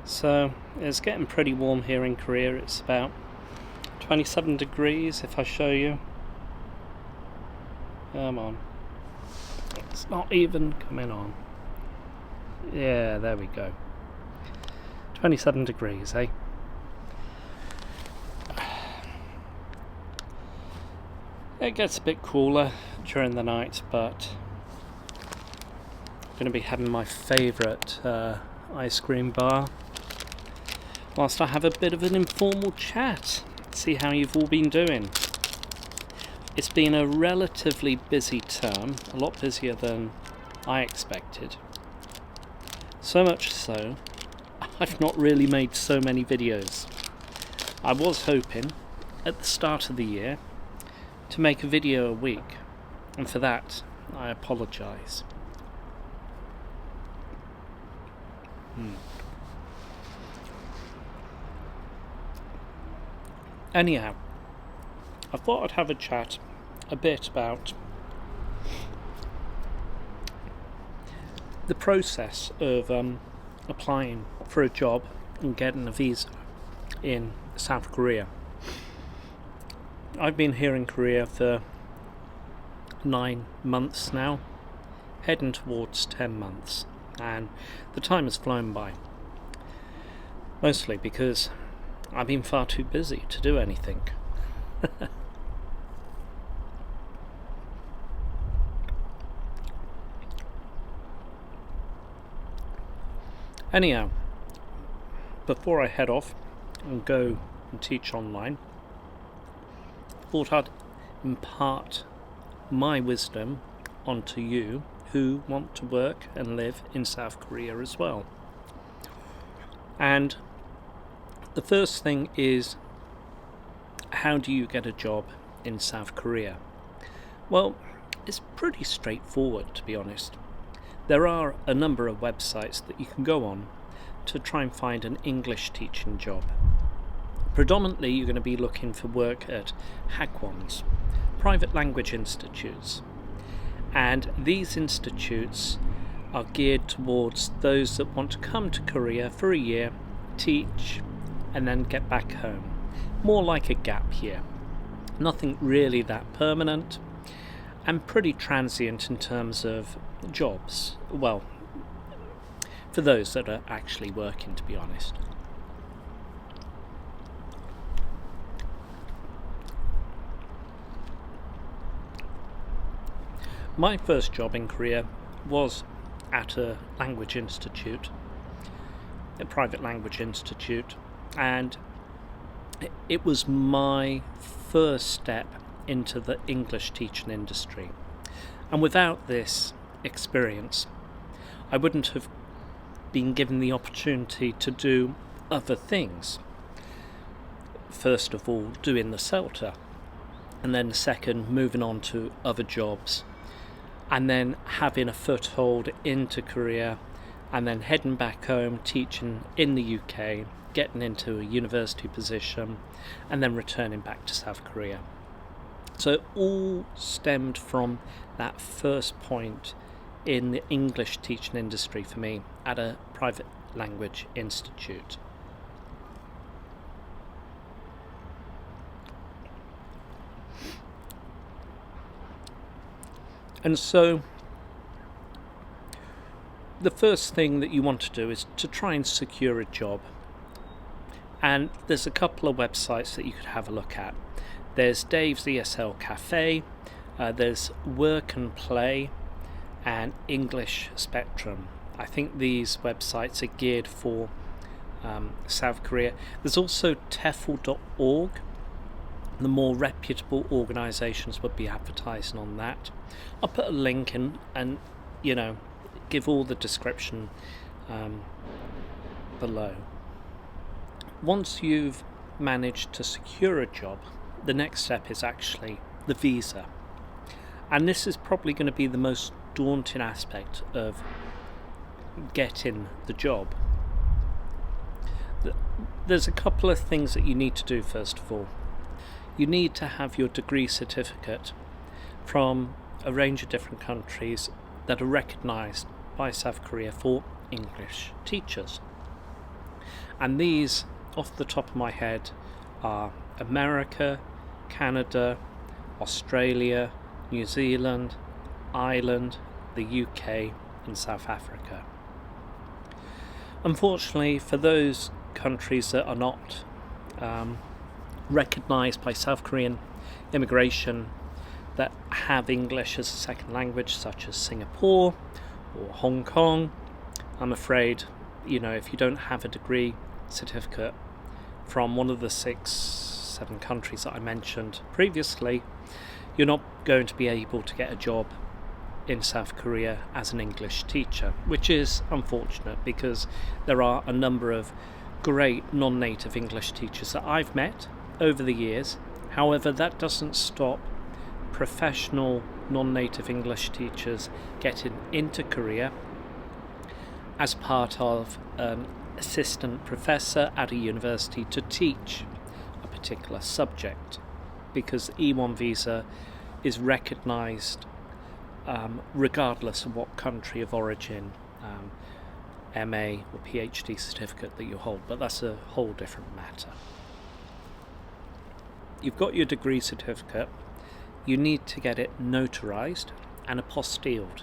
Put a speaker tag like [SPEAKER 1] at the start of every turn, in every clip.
[SPEAKER 1] So it's getting pretty warm here in Korea. It's about 27 degrees if I show you. Come on. It's not even coming on. Yeah, there we go. 27 degrees, eh? It gets a bit cooler during the night, but I'm going to be having my favourite ice cream bar whilst I have a bit of an informal chat, see how you've all been doing. It's been a relatively busy term, a lot busier than I expected. So much so, I've not really made so many videos. I was hoping, at the start of the year, to make a video a week, and for that, I apologise. Anyhow, I thought I'd have a chat a bit about the process of applying for a job and getting a visa in South Korea. I've been here in Korea for 9 months now, heading towards 10 months, and the time has flown by. Mostly because I've been far too busy to do anything. Anyhow, before I head off and go and teach online, I thought I'd impart my wisdom onto you who want to work and live in South Korea as well. And the first thing is, how do you get a job in South Korea? Well, it's pretty straightforward, to be honest. There are a number of websites that you can go on to try and find an English teaching job. Predominantly, you're going to be looking for work at hagwons, private language institutes. And these institutes are geared towards those that want to come to Korea for a year, teach, and then get back home. More like a gap year. Nothing really that permanent, and pretty transient in terms of jobs. Well, for those that are actually working, to be honest. My first job in Korea was at a language institute, a private language institute, and it was my first step into the English teaching industry. And without this experience, I wouldn't have been given the opportunity to do other things. First of all, doing the CELTA, and then second, moving on to other jobs, and then having a foothold into Korea, and then heading back home, teaching in the UK, getting into a university position, and then returning back to South Korea. So it all stemmed from that first point in the English teaching industry for me at a private language institute. And so the first thing that you want to do is to try and secure a job. And there's a couple of websites that you could have a look at. There's Dave's ESL Cafe, there's Work and Play, and English Spectrum. I think these websites are geared for South Korea. There's also TEFL.org. The more reputable organisations would be advertising on that. I'll put a link in and, give all the description below. Once you've managed to secure a job, the next step is actually the visa. And this is probably going to be the most daunting aspect of getting the job. There's a couple of things that you need to do first of all. You need to have your degree certificate from a range of different countries that are recognised by South Korea for English teachers. And these, off the top of my head, are America, Canada, Australia, New Zealand, Ireland, the UK and South Africa. Unfortunately, for those countries that are not recognised by South Korean immigration that have English as a second language, such as Singapore or Hong Kong, I'm afraid, if you don't have a degree certificate from one of the 6-7 countries that I mentioned previously, you're not going to be able to get a job in South Korea as an English teacher, which is unfortunate because there are a number of great non-native English teachers that I've met over the years. However, that doesn't stop professional non-native English teachers getting into Korea as part of an assistant professor at a university to teach a particular subject, because the E1 visa is recognised regardless of what country of origin MA or PhD certificate that you hold, but that's a whole different matter. You've got your degree certificate, you need to get it notarized and apostilled,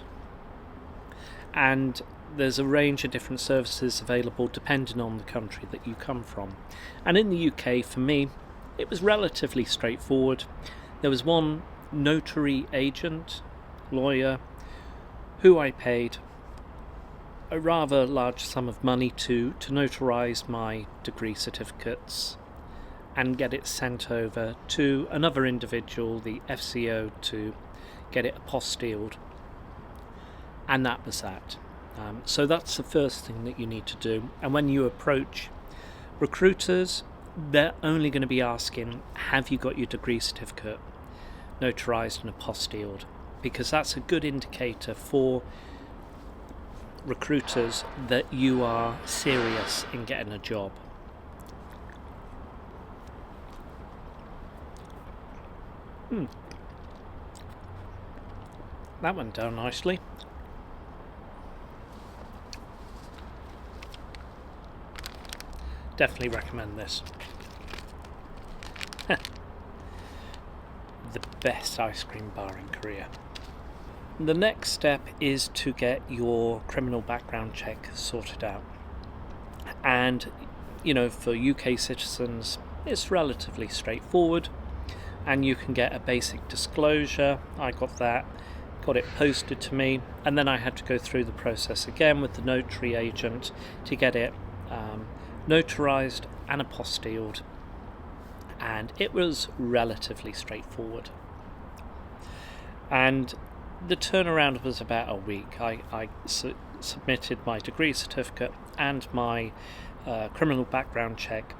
[SPEAKER 1] and there's a range of different services available depending on the country that you come from. And in the UK, for me, it was relatively straightforward. There was one notary agent, lawyer, who I paid a rather large sum of money to notarize my degree certificates and get it sent over to another individual, the FCO, to get it apostilled. And that was that. So that's the first thing that you need to do. And when you approach recruiters, they're only going to be asking, have you got your degree certificate notarized and apostilled? Because that's a good indicator for recruiters that you are serious in getting a job. That went down nicely. Definitely recommend this. The best ice cream bar in Korea. The next step is to get your criminal background check sorted out. And, for UK citizens, it's relatively straightforward. And you can get a basic disclosure. I got that, got it posted to me, and then I had to go through the process again with the notary agent to get it notarized and apostilled, and it was relatively straightforward. And the turnaround was about a week. I submitted my degree certificate and my criminal background check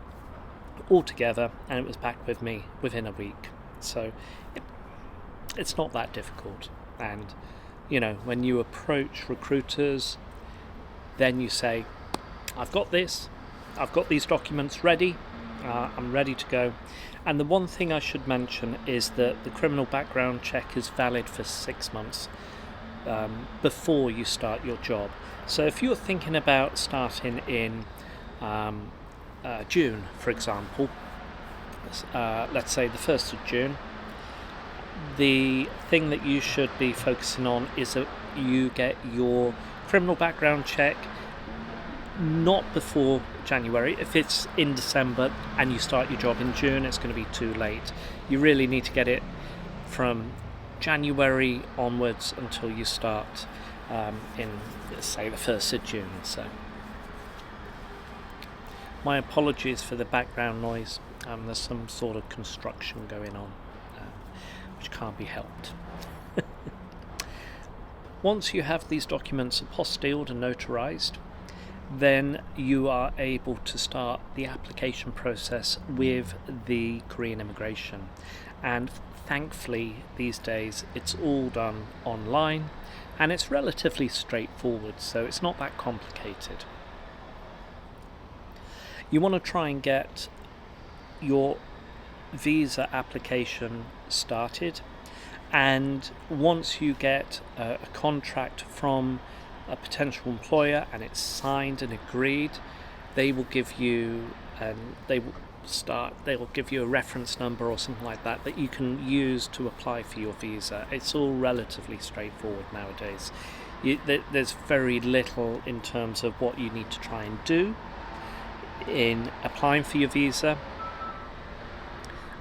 [SPEAKER 1] all together, and it was back with me within a week. So it's not that difficult. And when you approach recruiters, then you say, I've got this, I've got these documents ready, I'm ready to go. And the one thing I should mention is that the criminal background check is valid for 6 months before you start your job. So if you're thinking about starting in June, for example, let's say the 1st of June, the thing that you should be focusing on is that you get your criminal background check not before January. If it's in December and you start your job in June, it's going to be too late. You really need to get it from January onwards until you start in, say, the 1st of June. So my apologies for the background noise. There's some sort of construction going on, which can't be helped. Once you have these documents apostilled and notarized, then you are able to start the application process with the Korean immigration. And thankfully these days it's all done online and it's relatively straightforward, so it's not that complicated. You want to try and get your visa application started, and once you get a contract from a potential employer and it's signed and agreed, they will give you they will give you a reference number or something like that that you can use to apply for your visa. It's all relatively straightforward nowadays. There's very little in terms of what you need to try and do in applying for your visa,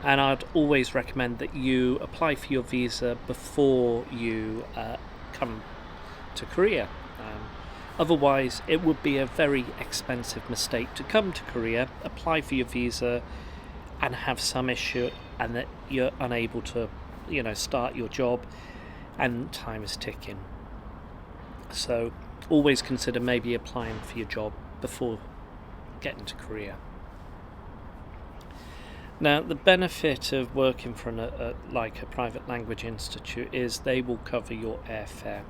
[SPEAKER 1] and I'd always recommend that you apply for your visa before you come to Korea. Otherwise, it would be a very expensive mistake to come to Korea, apply for your visa, and have some issue, and that you're unable to, start your job, and time is ticking. So, always consider maybe applying for your job before getting to Korea. Now, the benefit of working for a private language institute is they will cover your airfare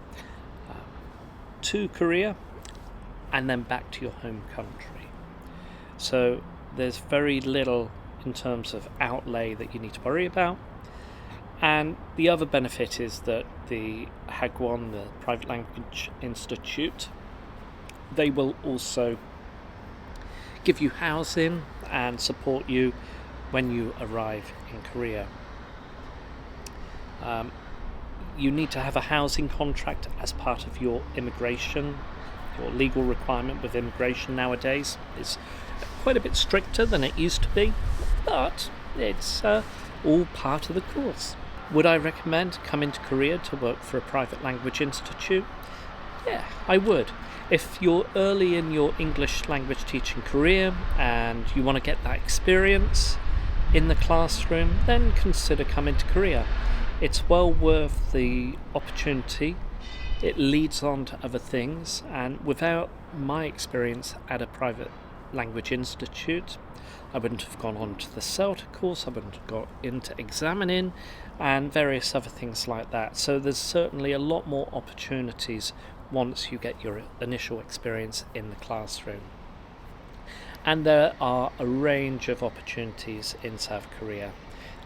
[SPEAKER 1] to Korea and then back to your home country. So there's very little in terms of outlay that you need to worry about. And the other benefit is that the Hagwon, the Private Language Institute, they will also give you housing and support you when you arrive in Korea. You need to have a housing contract as part of your immigration. Your legal requirement with immigration nowadays is quite a bit stricter than it used to be, but it's all part of the course. Would I recommend coming to Korea to work for a private language institute? Yeah, I would. If you're early in your English language teaching career and you want to get that experience in the classroom, then consider coming to Korea. It's well worth the opportunity. It leads on to other things, and without my experience at a private language institute, I wouldn't have gone on to the CELTA course, I wouldn't have got into examining and various other things like that. So there's certainly a lot more opportunities once you get your initial experience in the classroom. And there are a range of opportunities in South Korea,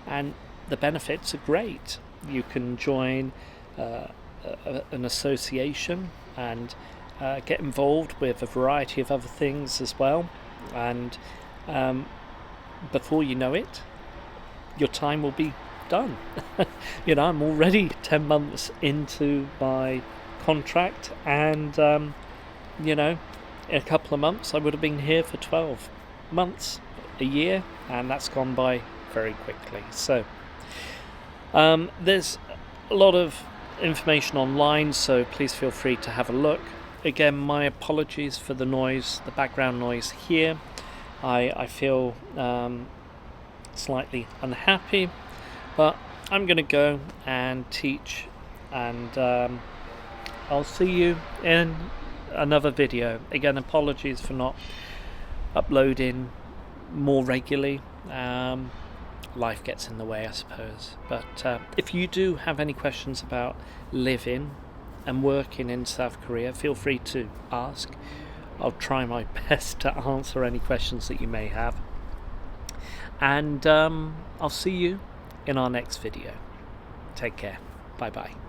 [SPEAKER 1] and the benefits are great. You can join an association and get involved with a variety of other things as well, and before you know it, your time will be done. I'm already 10 months into my contract, and in a couple of months I would have been here for 12 months, a year, and that's gone by very quickly. So there's a lot of information online, so please feel free to have a look. Again, my apologies for the noise, the background noise here. I feel slightly unhappy, but I'm going to go and teach, and I'll see you in another video. Again, apologies for not uploading more regularly. Life gets in the way, I suppose. But if you do have any questions about living and working in South Korea, feel free to ask. I'll try my best to answer any questions that you may have. And I'll see you in our next video. Take care. Bye bye.